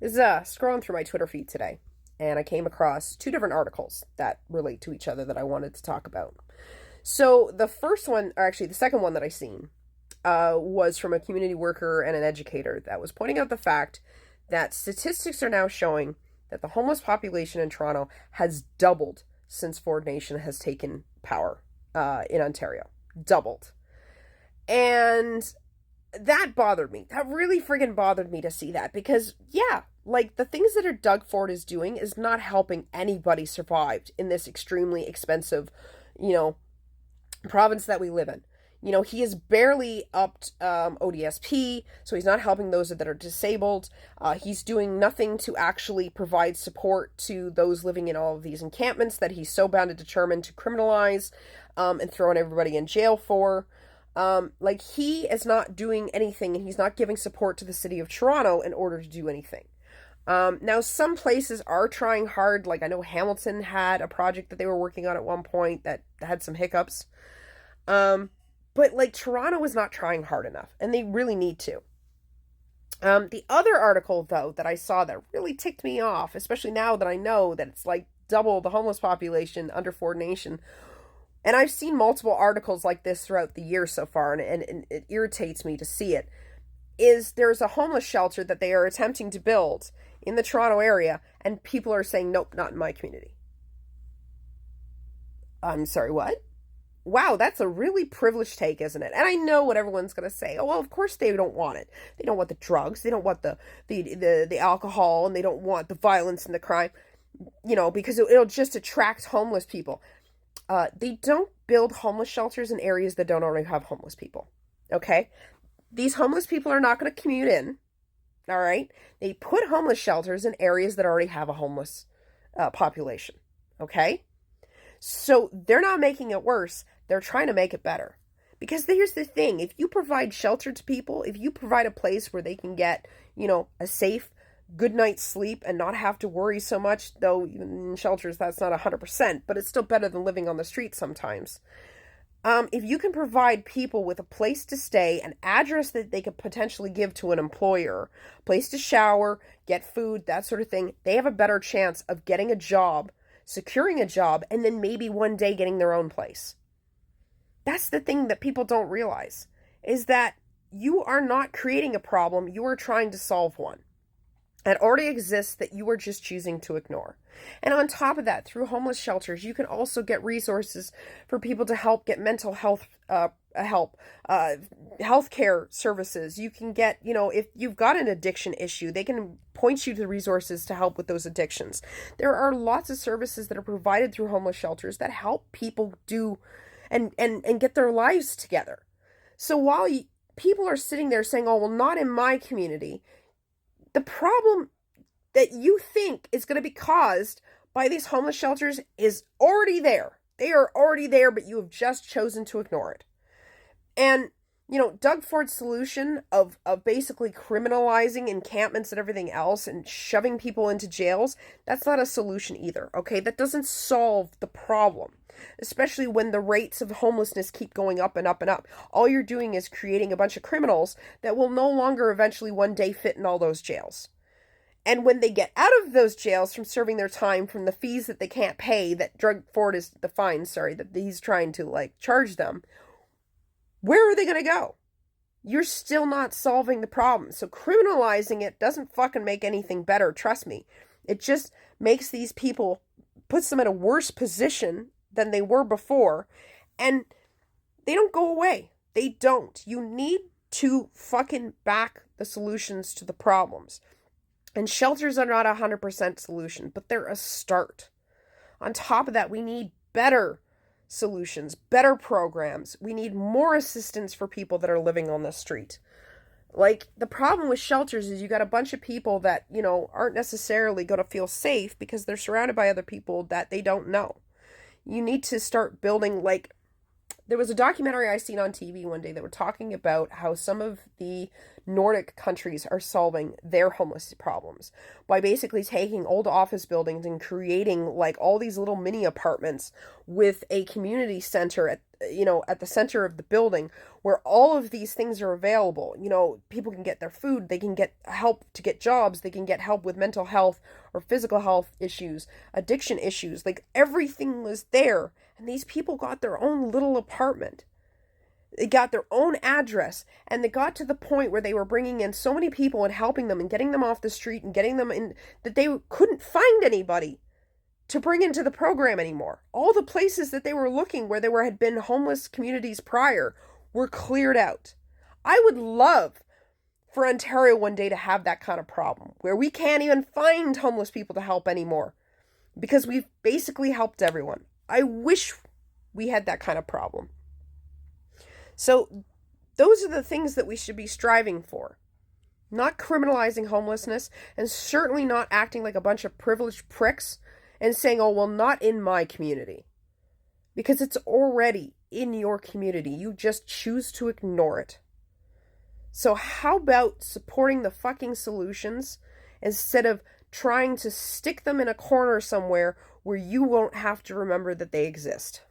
Is scrolling through my Twitter feed today, and I came across two different articles that relate to each other that I wanted to talk about. So the first one, or actually the second one that I seen, was from a community worker and an educator that was pointing out the fact that statistics are now showing that the homeless population in Toronto has doubled since Ford Nation has taken power in Ontario. Doubled. And that bothered me. That really friggin' bothered me to see that because, yeah, like the things that Doug Ford is doing is not helping anybody survive in this extremely expensive, you know, province that we live in. You know, he has barely upped ODSP, so he's not helping those that are disabled. He's doing nothing to actually provide support to those living in all of these encampments that he's so bound and determined to criminalize and throwing everybody in jail for. Like, he is not doing anything, and he's not giving support to the city of Toronto in order to do anything. Now, some places are trying hard. Like, I know Hamilton had a project that they were working on at one point that had some hiccups. But, like, Toronto is not trying hard enough, and they really need to. The other article, though, that I saw that really ticked me off, especially now that I know that it's, like, double the homeless population under Ford Nation, and I've seen multiple articles like this throughout the year so far, and it irritates me to see it, is there's a homeless shelter that they are attempting to build in the Toronto area, and people are saying, nope, not in my community. I'm sorry, what? Wow, that's a really privileged take, isn't it? And I know what everyone's going to say. Oh, well, of course they don't want it. They don't want the drugs. They don't want the alcohol, and they don't want the violence and the crime, you know, because it'll just attract homeless people. They don't build homeless shelters in areas that don't already have homeless people, okay? These homeless people are not going to commute in, all right? They put homeless shelters in areas that already have a homeless population, okay? So they're not making it worse. They're trying to make it better. Because here's the thing. If you provide shelter to people, if you provide a place where they can get, you know, a safe, good night's sleep and not have to worry so much, though in shelters that's not 100%, but it's still better than living on the street sometimes. If you can provide people with a place to stay, an address that they could potentially give to an employer, place to shower, get food, that sort of thing, they have a better chance of getting a job, securing a job, and then maybe one day getting their own place. That's the thing that people don't realize, is that you are not creating a problem, you are trying to solve one. It already exists that you are just choosing to ignore. And on top of that, through homeless shelters, you can also get resources for people to help get mental health healthcare services. You can get, you know, if you've got an addiction issue, they can point you to resources to help with those addictions. There are lots of services that are provided through homeless shelters that help people do and get their lives together. So while people are sitting there saying, oh, well, not in my community, the problem that you think is going to be caused by these homeless shelters is already there. They are already there, but you have just chosen to ignore it. And, you know, Doug Ford's solution of basically criminalizing encampments and everything else and shoving people into jails, that's not a solution either, okay? That doesn't solve the problem, especially when the rates of homelessness keep going up and up and up. All you're doing is creating a bunch of criminals that will no longer eventually one day fit in all those jails. And when they get out of those jails from serving their time from the fees that they can't pay, that Doug Ford is, the fines, sorry, that he's trying to, like, charge them, where are they going to go? You're still not solving the problem. So criminalizing it doesn't fucking make anything better, trust me. It just makes these people, puts them in a worse position than they were before, and they don't go away. They don't. You need to fucking back the solutions to the problems. And shelters are not a 100% solution, but they're a start. On top of that, we need better solutions, better programs. We need more assistance for people that are living on the street. Like, the problem with shelters is you got a bunch of people that, you know, aren't necessarily going to feel safe because they're surrounded by other people that they don't know. You need to start building, like, There was a documentary I seen on TV one day that were talking about how some of the Nordic countries are solving their homeless problems by basically taking old office buildings and creating like all these little mini apartments with a community center at the center of the building where all of these things are available. People can get their food, they can get help to get jobs, they can get help with mental health or physical health issues, addiction issues, like everything was there. And these people got their own little apartment. They got their own address, and they got to the point where they were bringing in so many people and helping them and getting them off the street and getting them in that they couldn't find anybody to bring into the program anymore. All the places that they were looking where there had been homeless communities prior were cleared out. I would love for Ontario one day to have that kind of problem where we can't even find homeless people to help anymore because we've basically helped everyone. I wish we had that kind of problem. So those are the things that we should be striving for. Not criminalizing homelessness, and certainly not acting like a bunch of privileged pricks and saying, oh, well, not in my community. Because it's already in your community. You just choose to ignore it. So how about supporting the fucking solutions instead of trying to stick them in a corner somewhere where you won't have to remember that they exist?